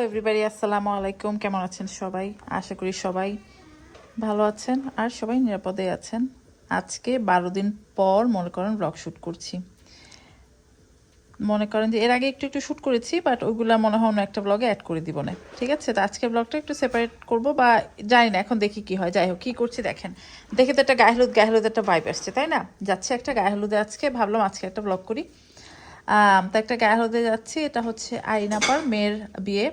Everybody, আসসালামু আলাইকুম। কেমন আছেন সবাই? আশা করি সবাই ভালো আছেন আর সবাই নিরাপদে আছেন। আজকে 12 দিন পর মনে করেন ব্লগ শ্যুট করছি। মনে করেন যে এর আগে একটু একটু শ্যুট করেছি, বাট ওইগুলো মনে হয় অন্য একটা ব্লগে অ্যাড করে দিব না। ঠিক আছে, তো আজকের ব্লগটা একটু সেপারেট করব, বা জানি না, এখন দেখি কি হয়। যাই হোক, কী করছি দেখেন। দেখে তো একটা গায়ে হলুদ একটা ভাইব আসছে, তাই না? যাচ্ছে একটা গায়ে হলুদে, আজকে ভাবলাম আজকে একটা ব্লগ করি। তো একটা গায়ে হলুদে যাচ্ছি। এটা হচ্ছে আইনাপার মেয়ের বিয়ে।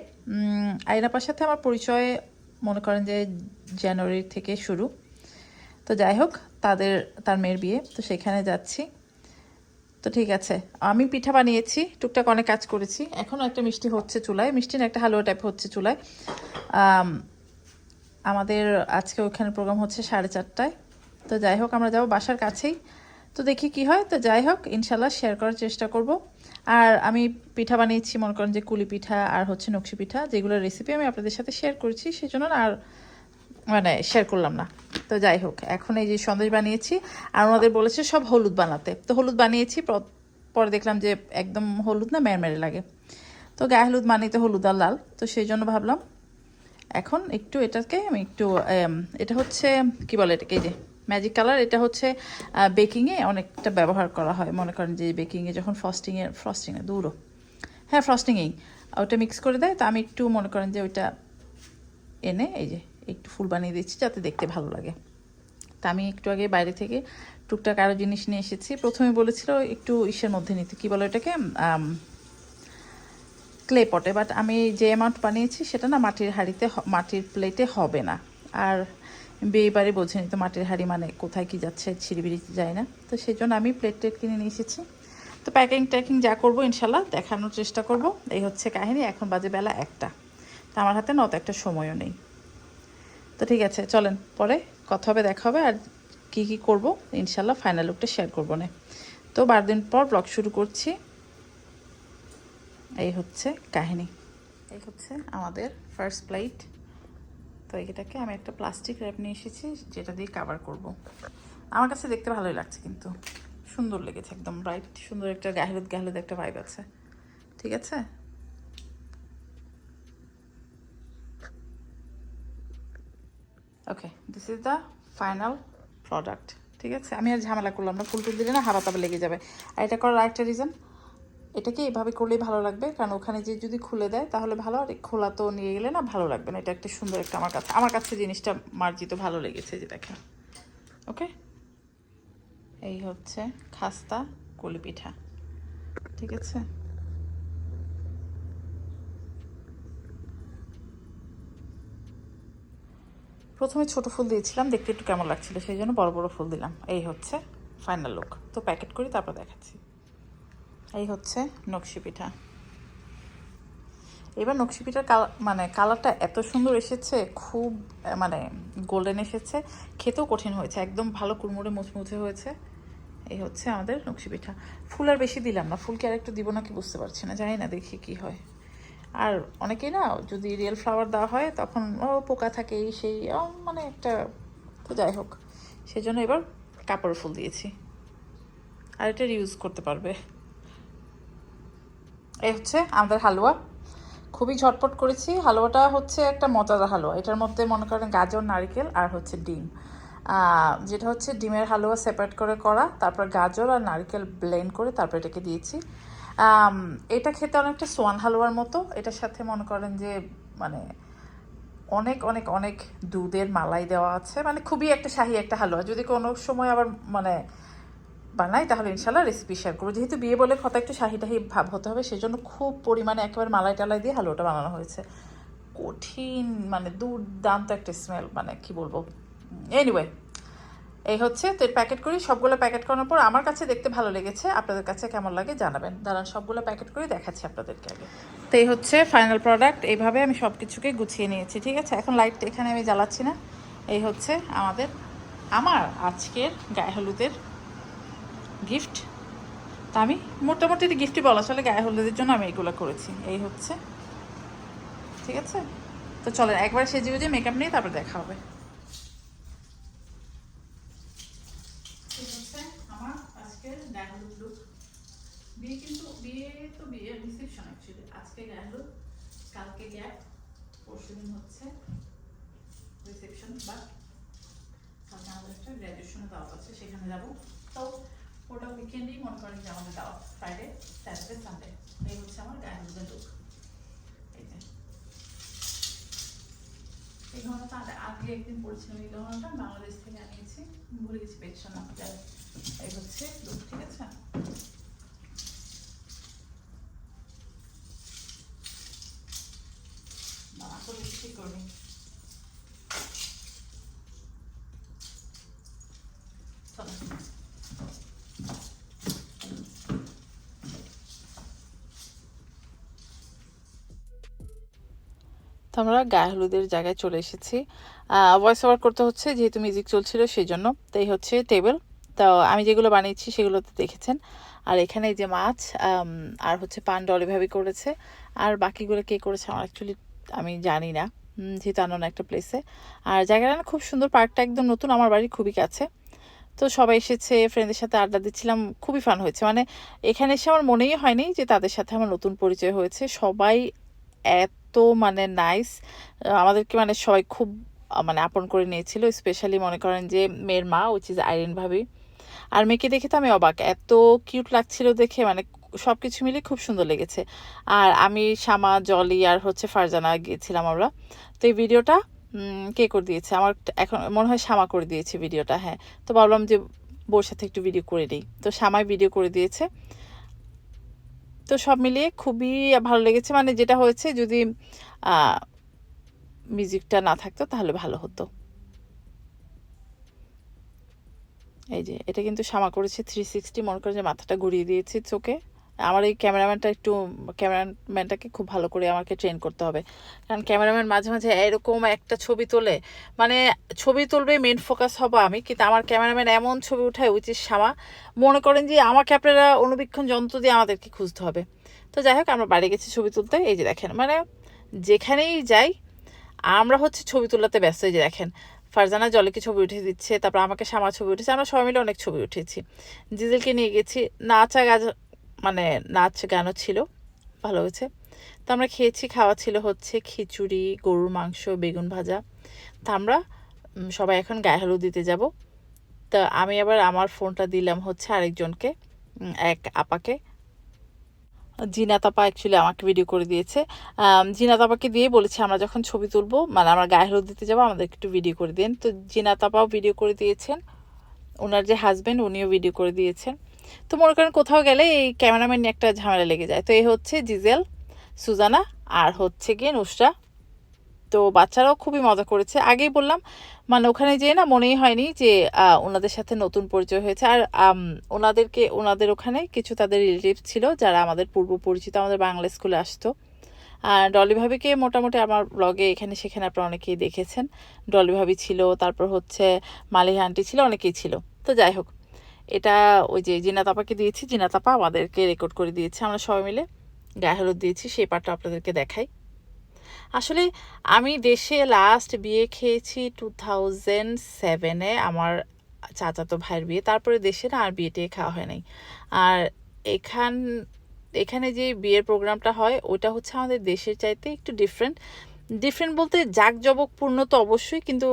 আইনাপার সাথে আমার পরিচয় মনে করেন যে জানুয়ারি থেকে শুরু। তো যাই হোক, তার মেয়ের বিয়ে, তো সেখানে যাচ্ছি। তো ঠিক আছে, আমি পিঠা বানিয়েছি, টুকটাক অনেক কাজ করেছি। এখনও একটা মিষ্টি হচ্ছে চুলায়, মিষ্টি না, একটা হালুয়া টাইপ হচ্ছে চুলায়। আমাদের আজকে ওখানে প্রোগ্রাম হচ্ছে 4:30টায়। তো যাই হোক, আমরা যাবো বাসার কাছেই। তো দেখি কি হয়। তো যাই হোক, ইনশাল্লাহ শেয়ার করার চেষ্টা করব। আর আমি পিঠা বানিয়েছি, মনে করেন যে কুলি পিঠা আর হচ্ছে নকশি পিঠা, যেগুলোর রেসিপি আমি আপনাদের সাথে শেয়ার করেছি, সেই জন্য আর মানে শেয়ার করলাম না। তো যাই হোক, এখন এই যে সন্দেশ বানিয়েছি। আর ওনাদের বলেছে সব হলুদ বানাতে, তো হলুদ বানিয়েছি। পরে দেখলাম যে একদম হলুদ না, মেরমেরে লাগে। তো গায়ে হলুদ মানেই তো হলুদ আর লাল, তো সেই জন্য ভাবলাম এখন একটু এটাকে আমি একটু এটা হচ্ছে কি বলে এটাকে, এই যে ম্যাজিক কালার। এটা হচ্ছে বেকিংয়ে অনেকটা ব্যবহার করা হয়। মনে করেন যে বেকিংয়ে যখন ফ্রস্টিংয়ে দূরও, হ্যাঁ ফ্রস্টিংয়েই ওটা মিক্স করে দেয়। তো আমি একটু মনে করেন যে ওইটা এনে এই যে একটু ফুল বানিয়ে দিচ্ছি, যাতে দেখতে ভালো লাগে। তা আমি একটু আগে বাইরে থেকে টুকটাক আরও জিনিস নিয়ে এসেছি। প্রথমে বলেছিল একটু ইসের মধ্যে নিতে, কী বলো এটাকে, ক্লে পটে, বাট আমি যে অ্যামাউন্ট বানিয়েছি সেটা না মাটির হাঁড়িতে, মাটির প্লেটে হবে না। আর বিয়েবাড়ি বোঝেনি তো, মাটির হাঁড়ি মানে কোথায় কি যাচ্ছে, ছিঁড়িবিড়ি যায় না। তো সেই জন্য আমি প্লেট কিনে নিয়ে এসেছি। তো প্যাকিং যা করবো ইনশাল্লাহ দেখানোর চেষ্টা করব। এই হচ্ছে কাহিনী। এখন বাজে বেলা 1টা, তো আমার হাতে না অত একটা সময়ও নেই। তো ঠিক আছে, চলেন পরে কথা হবে, দেখা হবে। আর কি কি করব ইনশাল্লাহ ফাইনাল লুকটা শেয়ার করবো না। তো 12 দিন পর ব্লগ শুরু করছি। এই হচ্ছে কাহিনী। এই হচ্ছে আমাদের ফার্স্ট প্লেট। তো এটাকে আমি একটা প্লাস্টিক র্যাপ নিয়ে এসেছি, যেটা দিয়ে কাভার করব। আমার কাছে দেখতে ভালোই লাগছে, কিন্তু সুন্দর লেগেছে, একদম ব্রাইট সুন্দর একটা গায়ে হলুদ একটা ভাইব আছে। ঠিক আছে, okay, this is the final product. ঠিক আছে, আমি আর ঝামেলা করলাম না, ফুল টুল দিলে না হাবা তাবা লেগে যাবে। আর এটা করার আরেকটা রিজন, এটাকে এভাবে করলেই ভালো লাগবে, কারণ ওখানে যে যদি খুলে দেয় তাহলে ভালো, আর খোলা তো নিয়ে গেলে না ভালো লাগবে না। এটা একটা সুন্দর একটা, আমার কাছে জিনিসটা মার্জিত ভালো লেগেছে, যে দেখেন। ওকে, এই হচ্ছে খাস্তা কুলি পিঠা। ঠিক আছে, প্রথমে ছোট ফুল দিয়েছিলাম, দেখতে একটু কেমন লাগছিল, সেই জন্য বড় বড় ফুল দিলাম। এই হচ্ছে ফাইনাল লুক। তো প্যাকেট করি, তারপর দেখাচ্ছি। এই হচ্ছে নকশি পিঠা। এবার নকশি পিঠার মানে কালারটা এত সুন্দর এসেছে, খুব মানে গোল্ডেন এসেছে, খেতেও কঠিন হয়েছে, একদম ভালো কুড়মুড়ে মুচমুচে হয়েছে। এই হচ্ছে আমাদের নকশি পিঠা। ফুল আর বেশি দিলাম না, ফুল কি আর একটু দিব নাকি বুঝতে পারছি না, জানি না, দেখি কি হয়। আর অনেকেই না, যদি রিয়েল ফ্লাওয়ার দেওয়া হয় তখন পোকা থাকে, এই সেই মানে একটা। তো যাই হোক, সেই জন্য এবার কাপড়ের ফুল দিয়েছি, আর এটা ইউজ করতে পারবে। এই হচ্ছে আমাদের হালুয়া। খুবই ঝটপট করেছি। হালুয়াটা হচ্ছে একটা মজাদার হালুয়া। এটার মধ্যে মনে করেন গাজর, নারকেল আর হচ্ছে ডিম। যেটা হচ্ছে ডিমের হালুয়া সেপারেট করে করা, তারপর গাজর আর নারকেল ব্লেন্ড করে তারপর এটাকে দিয়েছি। এটা খেতে অনেকটা সোয়ান হালুয়ার মতো। এটার সাথে মনে করেন যে মানে অনেক অনেক অনেক দুধের মালাই দেওয়া আছে, মানে খুবই একটা শাহী একটা হালুয়া। যদি কোনো সময় আবার মানে বানাই তাহলে ইনশাল্লাহ রেসিপি শেয়ার করবো। যেহেতু বিয়ে বলে কথা, একটু শাহি টাহি ভাব হতে হবে, সেজন্য খুব পরিমাণে একেবারে মালাই টালাই দিয়ে হালুয়াটা বানানো হয়েছে। কঠিন মানে দুর্দান্ত একটা স্মেল, মানে কি বলবো। এনিওয়ে, এই হচ্ছে। তো প্যাকেট করি, সবগুলো প্যাকেট করার পর আমার কাছে দেখতে ভালো লেগেছে, আপনাদের কাছে কেমন লাগে জানাবেন। দাঁড়ান, সবগুলো প্যাকেট করে দেখাচ্ছি আপনাদেরকে আগে। তো এই হচ্ছে ফাইনাল প্রোডাক্ট। এইভাবে আমি সব কিছুকে গুছিয়ে নিয়েছি। ঠিক আছে, এখন লাইট এখানে আমি জ্বালাচ্ছি না। এই হচ্ছে আমার আজকের গায়ে হলুদের গিফট। তা আমি মোটামুটি গিফটই বলা চলে, গায়ে হলুদের জন্য আমি এগুলো করেছি। এই হচ্ছে, ঠিক আছে। তো চলেন একবার সেজে গুজে মেকআপ নিয়ে তারপর দেখা হবে। আমার আজকের গায়ে হলুদ লুক। বিয়ে তো বিয়ে রিসেপশন, অ্যাকচুয়ালি আজকে গায়ে হলুদ। কালকে গ্যাপ, পরশুদিন হচ্ছে রিসেপশন, বা কালকে আমাদের একটা গ্র্যাজুয়েশনে দাওয়াত আছে, সেখানে যাবো। তো ওটা উইকেন্ডেই মনে করেন যে আমাদের দাওয়াত, ফ্রাইডে, স্যাটারডে, সানডে। এই হচ্ছে আমার গায়ে হলুদের লুক। এই যে এই গহনাটা আগে একদিন পড়ছিলাম, এই গহনাটা বাংলাদেশ থেকে আনিয়েছি, ভুলে গেছি পেছন আপনার। এই হচ্ছে লুক, ঠিক আছে। আসলে ঠিক করি তো আমরা গায়ে হলুদের জায়গায় চলে এসেছি। ভয়েস ওভার করতে হচ্ছে যেহেতু মিউজিক চলছিল সেই জন্য। তো এই হচ্ছে টেবিল। তো আমি যেগুলো বানিয়েছি সেগুলোতে দেখেছেন। আর এখানে এই যে মাছ আর হচ্ছে পান ডলি ভাবি করেছে। আর বাকিগুলো কে করেছে আমার অ্যাকচুয়ালি আমি জানি না, যেহেতু আনন্দ একটা প্লেসে। আর জায়গাটা না খুব সুন্দর, পার্কটা একদম নতুন, আমার বাড়ির খুবই কাছে। তো সবাই এসেছে, ফ্রেন্ডদের সাথে আড্ডা দিচ্ছিলাম, খুবই ফান হয়েছে। মানে এখানে এসে আমার মনেই হয়নি যে তাদের সাথে আমার নতুন পরিচয় হয়েছে। সবাই এত মানে নাইস, আমাদেরকে মানে সবাই খুব মানে আপন করে নিয়েছিল। স্পেশালি মনে করেন যে মেয়ের মা, উইচ ইজ আইরিন ভাবি। আর মেয়েকে দেখে তো আমি অবাক, এত কিউট লাগছিল দেখে, মানে সব কিছু মিলে খুব সুন্দর লেগেছে। আর আমি, শামা, জলি আর হচ্ছে ফারজানা গিয়েছিলাম আমরা। তো এই ভিডিওটা কে করে দিয়েছে আমার, এখন মনে হয় শামা করে দিয়েছে ভিডিওটা। হ্যাঁ, তো ভাবলাম যে বোর সাথে একটু ভিডিও করে দিই, তো শামাই ভিডিও করে দিয়েছে। তো সব মিলিয়ে খুবই ভালো লেগেছে। মানে যেটা হয়েছে, যদি মিউজিকটা না থাকতো তাহলে ভালো হতো। এই যে এটা কিন্তু শামা করেছে 360, মনে করে যে মাথাটা ঘুরিয়ে দিয়েছি চোখে। আমার এই ক্যামেরাম্যানটাকে খুব ভালো করে আমাকে ট্রেন করতে হবে, কারণ ক্যামেরাম্যান মাঝে মাঝে এরকম একটা ছবি তোলে, মানে ছবি তুলবে, মেন ফোকাস হবো আমি, কিন্তু আমার ক্যামেরাম্যান এমন ছবি উঠায়, উইচ ইজ শামা। মনে করেন যে আমাকে আপনারা অনুবীক্ষণ যন্ত্র দিয়ে আমাদেরকে খুঁজতে হবে। তো যাই হোক, আমরা বাইরে গেছি ছবি তুলতে। এই যে দেখেন, মানে যেখানেই যাই আমরা হচ্ছে ছবি তোলাতে ব্যস্ত। এই যে দেখেন, ফারজানা জলিকে ছবি উঠে দিচ্ছে, তারপর আমাকে শামা ছবি উঠেছে, আমরা সবাই মিলে অনেক ছবি উঠেছি। জিজেলকে নিয়ে গেছি, মানে নাচ গানও ছিল, ভালো হয়েছে। তো আমরা খেয়েছি, খাওয়া ছিল হচ্ছে খিচুড়ি, গরুর মাংস, বেগুন ভাজা। তা আমরা সবাই এখন গায়ে হলুদ দিতে যাব। তা আমি আবার আমার ফোনটা দিলাম হচ্ছে আরেকজনকে, এক আপাকে। জিনাত আপা অ্যাকচুয়ালি আমাকে ভিডিও করে দিয়েছে। জিনাত আপাকে দিয়ে বলেছে আমরা যখন ছবি তুলবো, মানে আমরা গায়ে হলুদ দিতে যাবো, আমাদেরকে একটু ভিডিও করে দিন। তো জিনাত আপাও ভিডিও করে দিয়েছেন, ওনার যে হাজব্যান্ড উনিও ভিডিও করে দিয়েছেন। তো মনে করেন কোথাও গেলে এই ক্যামেরাম্যান নিয়ে একটা ঝামেলা লেগে যায়। তো এই হচ্ছে জিজেল, সুজানা আর হচ্ছে গিয়ে নুসরা। তো বাচ্চারাও খুবই মজা করেছে। আগেই বললাম, মানে ওখানে যেয়ে না মনেই হয়নি যে ওনাদের সাথে নতুন পরিচয় হয়েছে। আর ওনাদের ওখানে কিছু তাদের রিলেটিভ ছিল যারা আমাদের পূর্ব পরিচিত, আমাদের বাংলা স্কুলে আসতো। আর ডলি ভাবিকে মোটামুটি আমার ব্লগে এখানে সেখানে আপনারা অনেকেই দেখেছেন। ডলি ভাবি ছিল, তারপর হচ্ছে মালিহা আন্টি ছিল, অনেকেই ছিল। তো যাই হোক, এটা ওই যে জিনাত আপাকে দিয়েছি, জিনাত আপা আমাদেরকে রেকর্ড করে দিয়েছে, আমরা সবাই মিলে গায়ে হলুদ দিয়েছি। সেই পার্টটা আপনাদেরকে দেখাই। আসলে আমি দেশে লাস্ট বিয়ে খেয়েছি 2007-এ, আমার চাচাতো ভাইয়ের বিয়ে। তারপরে দেশে না আর বিয়ে টিয়ে খাওয়া হয় নাই। আর এখান এখানে যে বিয়ের প্রোগ্রামটা হয় ওটা হচ্ছে আমাদের দেশের চাইতে একটু ডিফারেন্ট বলতে জাঁকজমকপূর্ণ তো অবশ্যই, কিন্তু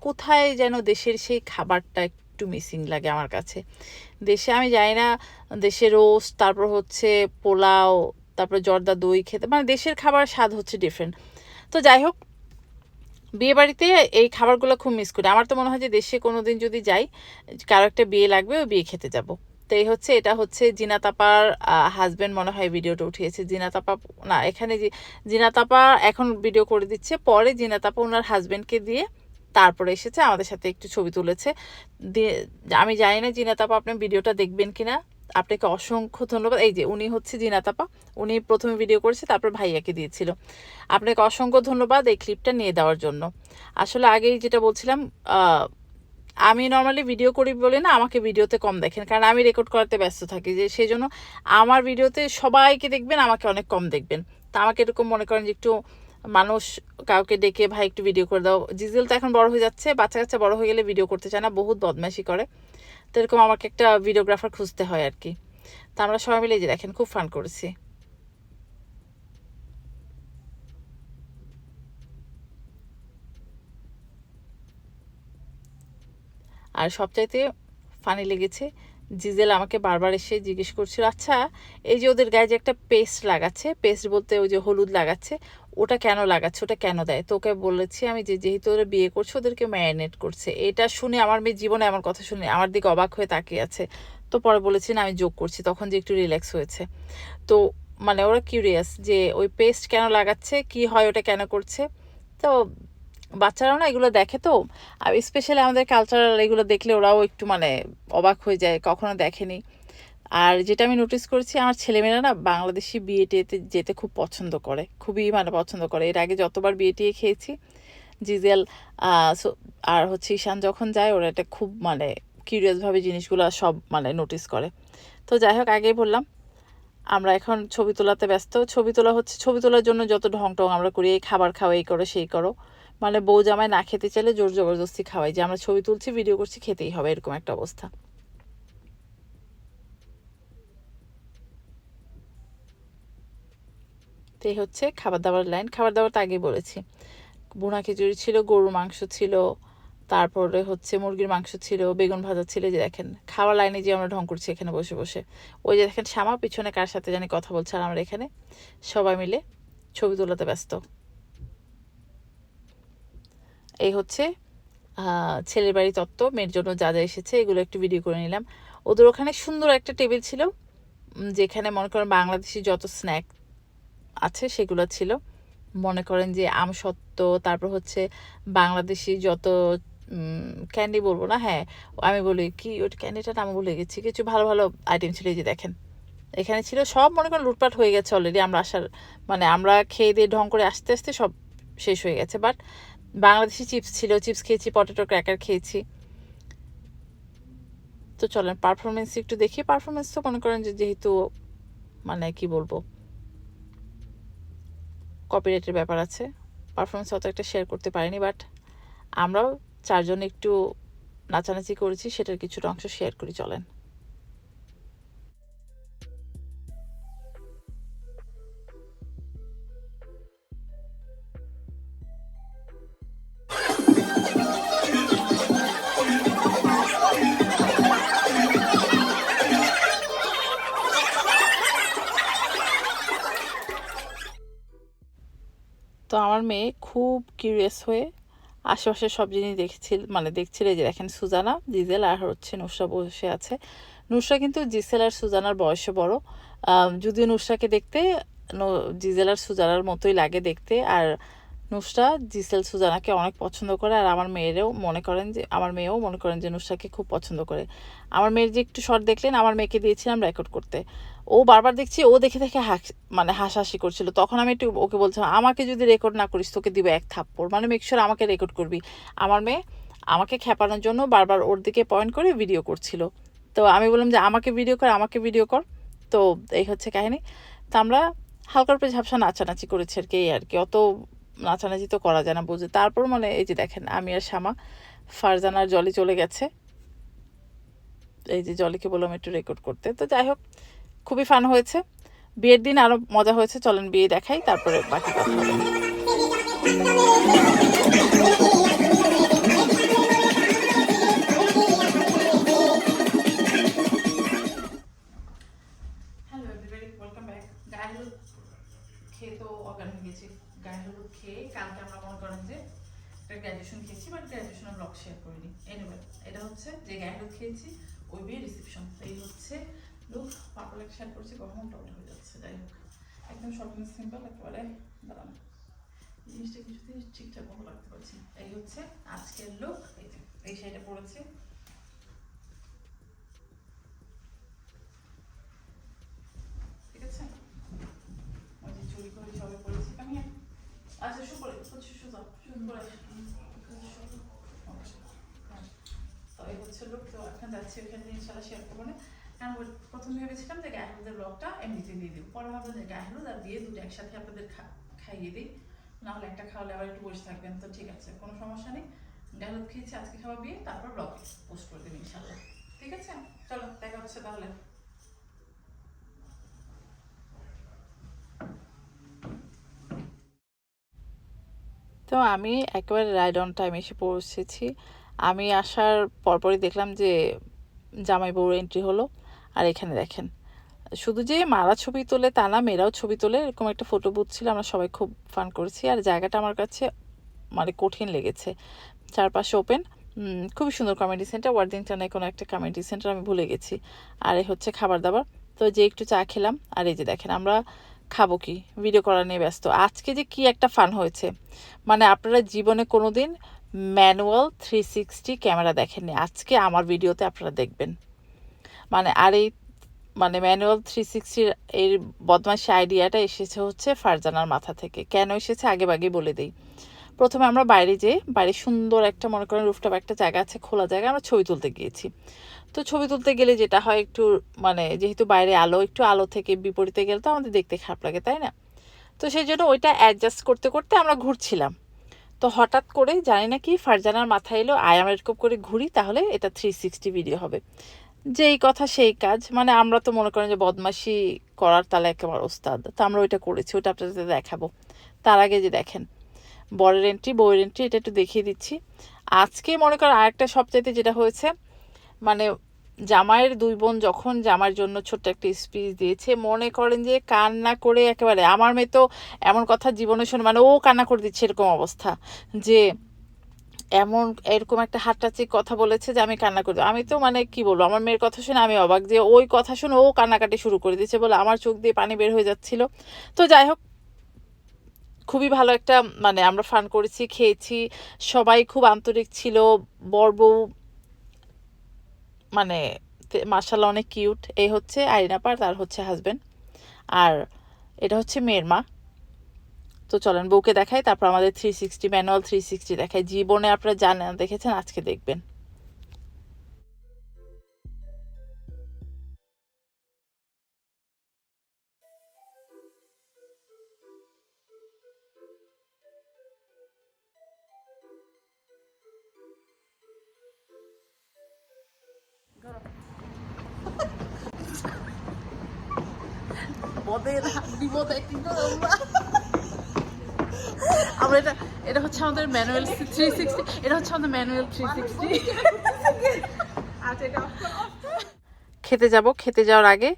কোথায় যেন দেশের সেই খাবারটা একটু মিসিং লাগে আমার কাছে। দেশে আমি জানি না, দেশে রোস্ট, তারপর হচ্ছে পোলাও, তারপর জর্দা দই খেতে, মানে দেশের খাবার স্বাদ হচ্ছে ডিফারেন্ট। তো যাই হোক, বিয়ে বাড়িতে এই খাবারগুলো খুব মিস করি। আমার তো মনে হয় যে দেশে কোনো দিন যদি যাই, কারো একটা বিয়ে লাগবে, ওই বিয়ে খেতে যাব। তো এই হচ্ছে, এটা হচ্ছে জিনাত আপার হাজব্যান্ড মনে হয় ভিডিওটা উঠিয়েছে। জিনাত আপা না, এখানে জিনাত আপা এখন ভিডিও করে দিচ্ছে, পরে জিনাত আপা ওনার হাজব্যান্ডকে দিয়ে তারপরে এসেছে, আমাদের সাথে একটু ছবি তুলেছে। আমি জানি না জিনাত আপা আপনি ভিডিওটা দেখবেন কিনা, আপনাকে অসংখ্য ধন্যবাদ। এই যে উনি হচ্ছে জিনাত আপা, উনি প্রথমে ভিডিও করেছে, তারপর ভাইয়াকে দিয়েছিল। আপনাকে অসংখ্য ধন্যবাদ এই ক্লিপটা নিয়ে দেওয়ার জন্য। আসলে আগেই যেটা বলছিলাম, আমি নর্মালি ভিডিও করি বলে না আমাকে ভিডিওতে কম দেখেন, কারণ আমি রেকর্ড করাতে ব্যস্ত থাকি, যে সেই জন্য আমার ভিডিওতে সবাইকে দেখবেন, আমাকে অনেক কম দেখবেন। তা আমাকে এরকম মনে করেন যে একটু মানুষ কাউকে ডেকে ভাই একটু ভিডিও করে দাও। জিজেল তো এখন বড় হয়ে যাচ্ছে, বাচ্চা কাচ্চা বড় হয়ে গেলে ভিডিও করতে চায় না, বহুত বদমাইশি করে। তো এরকম আমাকে একটা ভিডিওগ্রাফার খুঁজতে হয় আর কি। তা আমরা সবাই মিলে যে দেখেন খুব ফান করেছি। আর সবচাইতে ফানি লেগেছে, জিজেল আমাকে বারবার এসে জিজ্ঞেস করছিল, আচ্ছা এই যে ওদের গায়ে যে একটা পেস্ট লাগাচ্ছে, পেস্ট বলতে ওই যে হলুদ লাগাচ্ছে, ওটা কেন লাগাচ্ছে, ওটা কেন দেয়? তো ওকে বলেছি আমি যে যেহেতু ওরা বিয়ে করছে ওদেরকে ম্যারিনেট করছে। এটা শুনে আমার মেয়ে জীবনে আমার কথা শুনে আমার দিকে অবাক হয়ে তাকিয়ে আছে। তো পরে বলেছি না আমি জোক করছি, তখন যে একটু রিল্যাক্স হয়েছে। তো মানে ওরা কিউরিয়াস যে ওই পেস্ট কেন লাগাচ্ছে, কি হয়, ওটা কেন করছে। তো বাচ্চারাও না এগুলো দেখে, তো আর স্পেশালি আমাদের কালচারাল এগুলো দেখলে ওরাও একটু মানে অবাক হয়ে যায়, কখনো দেখেনি। আর যেটা আমি নোটিস করেছি, আমার ছেলেমেয়েরা না বাংলাদেশি বিয়ে টিয়েতে যেতে খুব পছন্দ করে, খুবই মানে পছন্দ করে। এর আগে যতবার বিয়ে টিয়ে খেয়েছি, জিজেল আর হচ্ছে ঈশান যখন যায়, ওরা এটা খুব মানে কিউরিয়াসভাবে জিনিসগুলো সব মানে নোটিস করে। তো যাই হোক, আগেই বললাম আমরা এখন ছবি তোলাতে ব্যস্ত। ছবি তোলা হচ্ছে, ছবি তোলার জন্য যত ঢং টং আমরা করি, এই খাবার খাও, এই করো সেই করো, মানে বউ জামাই না খেতে চাইলে জোর জবরদস্তি খাওয়াই, যে আমরা ছবি তুলছি ভিডিও করছি খেতেই হবে, এরকম একটা অবস্থা। তো এই হচ্ছে খাবার দাবার লাইন। খাবার দাবার তো আগেই বলেছি, ভুনা খিচুড়ি ছিল, গরুর মাংস ছিল, তারপরে হচ্ছে মুরগির মাংস ছিল, বেগুন ভাজা ছিল। যে দেখেন খাওয়ার লাইনে যে আমরা ঢং করছি এখানে বসে বসে, ওই যে দেখেন শ্যামা পিছনে কার সাথে জানি কথা বলছে, আর আমরা এখানে সবাই মিলে ছবি তোলাতে ব্যস্ত। এই হচ্ছে ছেলের বাড়ি তত্ত্ব, মেয়ের জন্য যা যা এসেছে এগুলো একটু ভিডিও করে নিলাম। ওদের ওখানে সুন্দর একটা টেবিল ছিল, যেখানে মনে করেন বাংলাদেশি যত স্ন্যাক আছে সেগুলো ছিল। মনে করেন যে আমসত্ত্ব, তারপর হচ্ছে বাংলাদেশি যত ক্যান্ডি বলবো না, হ্যাঁ আমি বলি কি ওই ক্যান্ডিটার নাম ভুলে গেছি, কিছু ভালো ভালো আইটেম ছিল। এই যে দেখেন এখানে ছিল সব, মনে করেন লুটপাট হয়ে গেছে অলরেডি, আমরা আসার মানে আমরা খেয়ে দিয়ে ঢং করে আস্তে আস্তে সব শেষ হয়ে গেছে। বাট বাংলাদেশি চিপস ছিল, চিপস খেয়েছি, পটেটো ক্র্যাকার খেয়েছি। তো চলেন পারফরমেন্স একটু দেখি। পারফরমেন্স তো মনে করেন যে যেহেতু মানে কি বলবো কপিরাইটের ব্যাপার আছে, পারফরমেন্স অত একটা শেয়ার করতে পারিনি, বাট আমরাও চারজন একটু নাচানাচি করেছি, সেটার কিছুটা অংশ শেয়ার করি, চলেন। তো আমার মেয়ে খুব কিউরিয়াস হয়ে আশেপাশে সব জিনিস দেখছিল, মানে দেখছিল। যে দেখেন সুজানা, জিজেল আর হচ্ছে নুসরা বসে আছে। নুসরা কিন্তু জিসেল আর সুজানার বয়সে বড়, যদিও নুসরাকে দেখতে জিজেল আর সুজানার মতোই লাগে দেখতে। আর নুসরা জিসেল সুজানাকে অনেক পছন্দ করে, আর আমার মেয়েরও মনে করেন যে আমার মেয়েও মনে করেন যে নুসরাকে খুব পছন্দ করে। আমার মেয়ের যে একটু শর্ট দেখলেন, আমার মেয়েকে দিয়েছিলাম রেকর্ড করতে, ও বারবার দেখছি, ও দেখে দেখে মানে হাসাহাসি করছিল। তখন আমি একটু ওকে বলছিলাম, আমাকে যদি রেকর্ড না করিস তোকে দিবে এক থাপ্পড়, মানে মেক শিওর আমাকে রেকর্ড করবি। আমার মেয়ে আমাকে খেপানোর জন্য বারবার ওর দিকে পয়েন্ট করে ভিডিও করছিল। তো আমি বললাম যে আমাকে ভিডিও কর, আমাকে ভিডিও কর। তো এই হচ্ছে কাহিনী। তো আমরা হালকার উপরে ঝাপসা নাচানাচি করেছি আর কি, এই আর কি। অত নাচানাচি তো করা যায় না বুঝে। তারপর মানে এই যে দেখেন আমি আর শ্যামা, ফারজান আর জলি চলে গেছে। এই যে জলিকে বললাম একটু রেকর্ড করতে। তো যাই হোক, খুবই ফান হয়েছে। বিয়ের দিন আরো মজা হয়েছে, চলেন বিয়ে দেখাই, তারপরে বাকি কথা হবে। Hello everybody, welcome back. গায়ে হলুদ খেয়ে তো অজ্ঞান হয়ে গেছি। গায়ে হলুদ খেয়ে কালকে আমরা মনে করেন যে গ্র্যাজুয়েশন খেয়েছি, বাট গ্র্যাজুয়েশনের ব্লগ শেয়ার করিনি। এনিওয়ে, এটা হচ্ছে যে গায়ে হলুদ খেয়েছি ওই বিয়ের রিসেপশন। এই হচ্ছে লুক, পাপড় শেয়ার করছি, কখন টপটা হয়ে যাচ্ছে। যাই হোক, একদম শর্ট এন্ড সিম্পল, একেবারে দাঁড়ান জিনিসটা কিছুতে ঠিকঠাক ভালো লাগতে পারছি। এই হচ্ছে আজকের লুক। এই যে এই শাড়িটা পরেছি, ঠিক আছে। ওই যে চুরি করে সবে পরেছি আমি। আচ্ছা শু করে হচ্ছে, সুজা শুরু করে তো এই হচ্ছে লুক। তো এখন যাচ্ছি ওইখানে জিনিসটা শেয়ার করবো না, কারণ প্রথমে ভেবেছিলাম যে গায়ে হলুদের ব্লগটা এমনিতে দিয়ে দিই, পরে ভাবলাম যে গায়ে হলুদ আর বিয়ে দুটো একসাথে আপনাদের খাইয়ে দিই, নাহলে একটা খাওয়ালে আবার একটু বসে থাকবেন। তো ঠিক আছে, কোনো সমস্যা নেই। গায়ে হলুদ খেয়েছি, আজকে খাওয়া বিয়ে, তারপর ব্লগ পোস্ট করে দেবেন ইনশাল্লাহ। ঠিক আছে, চলো দেখা হচ্ছে তাহলে। তো আমি একেবারে রাইড অন টাইম এসে পৌঁছেছি। আমি আসার পরপরই দেখলাম যে জামাই বউর এন্ট্রি হলো। আর এখানে দেখেন, শুধু যে মারা ছবি তোলে তা না, মেয়েরাও ছবি তোলে, এরকম একটা ফটো বুথ ছিল, আমরা সবাই খুব ফান করেছি। আর জায়গাটা আমার কাছে মানে কঠিন লেগেছে, চারপাশে ওপেন, খুবই সুন্দর কমেডি সেন্টার, ওয়ার্দিংটনে কোনো একটা কমেডি সেন্টার, আমি ভুলে গেছি। আর এই হচ্ছে খাবার দাবার। তো যে একটু চা খেলাম, আর এই যে দেখেন আমরা খাবো কি, ভিডিও করা নিয়ে ব্যস্ত। আজকে যে কি একটা ফান হয়েছে, মানে আপনারা জীবনে কোনো দিন ম্যানুয়াল 360 ক্যামেরা দেখেননি, আজকে আমার ভিডিওতে আপনারা দেখবেন। মানে আর এই মানে ম্যানুয়াল 360 এর বদমাইশি আইডিয়াটা এসেছে হচ্ছে ফারজানার মাথা থেকে। কেন এসেছে আগে ভাগে বলে দিই। প্রথমে আমরা বাইরে সুন্দর একটা, মনে করেন রুফটপ একটা জায়গা আছে, খোলা জায়গা, আমরা ছবি তুলতে গিয়েছি। তো ছবি তুলতে গেলে যেটা হয়, একটু মানে যেহেতু বাইরে আলো, একটু আলো থেকে বিপরীতে গেলে তো আমাদের দেখতে খারাপ লাগে, তাই না? তো সেই জন্য ওইটা অ্যাডজাস্ট করতে করতে আমরা ঘুরছিলাম। তো হঠাৎ করে জানি না কি ফারজানার মাথায় এলো, আমরা এরকম করে ঘুরি, তাহলে এটা 360 ভিডিও হবে। যেই কথা সেই কাজ, মানে আমরা তো মনে করেন যে বদমাশি করার তাহলে একেবারে ওস্তাদ, তো আমরা ওইটা করেছি, ওইটা আপনাদের দেখাবো। তার আগে যে দেখেন বরের এন্ট্রি, বউয়ের এন্ট্রি, এটা একটু দেখিয়ে দিচ্ছি। আজকে মনে করেন আরেকটা সবচাইতে যেটা হয়েছে, মানে জামাইয়ের দুই বোন যখন জামার জন্য ছোট্ট একটা স্পিচ দিয়েছে, মনে করেন যে কান্না করে একেবারে, আমার মেয়ে তো এমন কথা জীবনে শুনে, মানে ও কান্না করে দিচ্ছে এরকম অবস্থা, যে এরকম একটা হাট্টাচি কথা বলেছে যে আমি কান্না করি। আমি তো মানে কি বলবো, আমার মেয়ের কথা শুনে আমি অবাক, যে ওই কথা শুনে ও কান্নাকাটি শুরু করে দিয়েছে বলে আমার চোখ দিয়ে পানি বের হয়ে যাচ্ছিল। তো যাই হোক, খুবই ভালো একটা, মানে আমরা ফান করেছি, খেয়েছি, সবাই খুব আন্তরিক ছিল। বর বউ মানে মাশাআল্লাহ অনেক কিউট। এই হচ্ছে আইরিন আপা, তার হচ্ছে হাজবেন্ড, আর এটা হচ্ছে মেয়ের মা। তো চলেন বউকে দেখাই, তারপর আমাদের 360 ম্যানুয়াল 360 দেখাই। জীবনে আপনারা জানেন দেখেছেন, আজকে দেখবেন। আমরা এটা, এটা হচ্ছে আমাদের ম্যানুয়াল 360, এটা হচ্ছে আমাদের ম্যানুয়াল 360। খেতে যাব, খেতে যাওয়ার আগে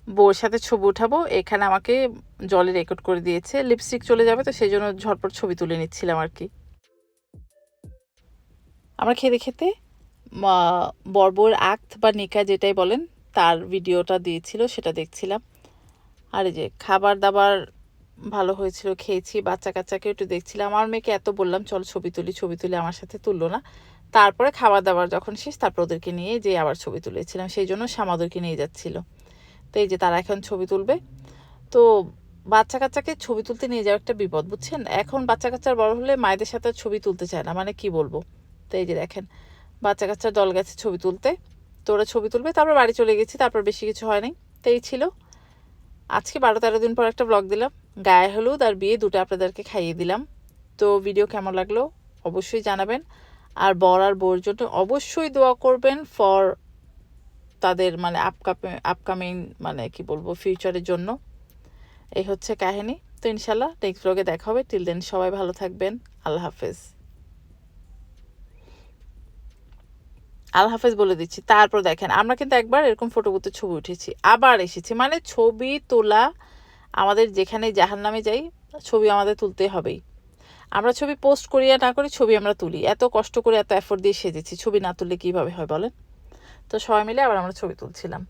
বউর সাথে ছবি উঠাবো। এখানে আমাকে জলে রেকর্ড করে দিয়েছে, লিপস্টিক চলে যাবে, তো সেই জন্য ঝটপট ছবি তুলে নিচ্ছিলাম আর কি। আমরা খেতে খেতে বর্বর আক্ত বা নিকা যেটাই বলেন, তার ভিডিওটা দিয়েছিল, সেটা দেখছিলাম। আর এই যে খাবার দাবার ভালো হয়েছিল, খেয়েছি, বাচ্চা কাচ্চাকে একটু দেখছিলাম। আমার মেয়েকে এত বললাম চল ছবি তুলি, ছবি তুলি, আমার সাথে তুললো না। তারপরে খাবার দাবার যখন শেষ, তারপর ওদেরকে নিয়ে যে আবার ছবি তুলেছিলাম, সেই জন্য সামাদেরকে নিয়ে যাচ্ছিল। তো এই যে তারা এখন ছবি তুলবে। তো বাচ্চা কাচ্চাকে ছবি তুলতে নিয়ে যাওয়া একটা বিপদ, বুঝছেন? এখন বাচ্চা কাচ্চার বড় হলে মায়েদের সাথে ছবি তুলতে চায় না, মানে কি বলবো। তো এই যে দেখেন বাচ্চা কাচ্চার দল গেছে ছবি তুলতে, তো ওরা ছবি তুলবে, তারপর বাড়ি চলে গেছি, তারপর বেশি কিছু হয় নাই। তো এই ছিল আজকে 12-13 দিন পর একটা ব্লগ দিলাম। গায়ে হলুদ আর বিয়ে দুটো আপনাদেরকে খাইয়ে দিলাম। তো ভিডিও কেমন লাগলো অবশ্যই জানাবেন। আর বর আর বউর জন্য অবশ্যই দোয়া করবেন ফর তাদের মানে আপকামিং মানে কি বলবো ফিউচারের জন্য। এই হচ্ছে কাহিনী। তো ইনশাল্লাহ নেক্সট ব্লগে দেখা হবে। টিল দেন সবাই ভালো থাকবেন। আল্লাহ হাফেজ। আল্লাহ হাফেজ বলে দিচ্ছি। তারপর দেখেন আমরা কিন্তু একবার এরকম ফটো বুথে ছবি উঠেছি, আবার এসেছি, মানে ছবি তোলা আমাদের, যেখানে জাহান্নামে যাই ছবি আমাদের তুলতে হবেই। আমরা ছবি পোস্ট করি আর না করি, ছবি আমরা তুলি। এত কষ্ট করে এত এফোর্ট দিয়ে সেজেছি, ছবি না তুললে কিভাবে হয় বলেন? তো সবাই মিলে আবার আমরা ছবি তুলছিলাম।